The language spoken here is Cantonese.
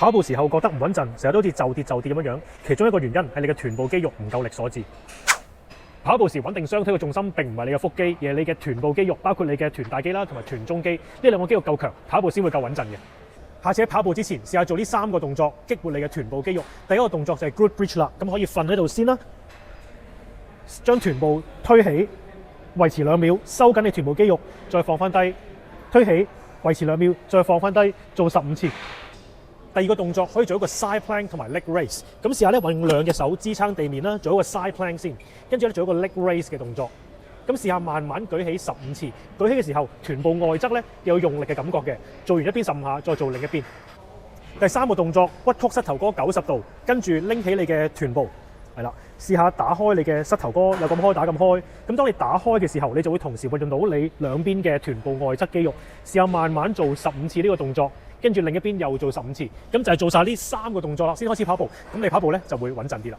跑步時候覺得唔穩陣，成日都好似就跌咁樣，其中一個原因係你嘅臀部肌肉唔夠力所致。跑步時穩定雙腿嘅重心並唔係你嘅腹肌，而係你嘅臀部肌肉，包括你嘅臀大肌啦同埋臀中肌，呢兩個肌肉夠強，跑步先會夠穩陣嘅。下次喺跑步之前試下做呢3個動作，激活你嘅臀部肌肉。第一個動作就係 glute bridge 啦，咁可以瞓喺度先啦，將臀部推起，維持2秒，收緊你臀部肌肉，再放翻低，推起，維持2秒，再放翻低，做15次。第二個動作可以做一個 side plank 同埋 leg raise， 咁試下咧運用2隻手支撐地面啦，做一個 side plank 先，跟住咧做一個 leg raise 嘅動作。咁試下慢慢舉起15次，舉起嘅時候臀部外側咧有用力嘅感覺嘅。做完一邊15下，再做另一邊。第3個動作屈曲膝頭哥90度，跟住拎起你嘅臀部，係啦，試下打開你嘅膝頭哥，有咁開打咁開。咁當你打開嘅時候，你就會同時運用到你兩邊嘅臀部外側肌肉。試下慢慢做15次呢個動作。跟住另一邊又做15次，咁就係做晒呢3個動作啦，先開始跑步。咁你跑步咧就會穩陣啲啦。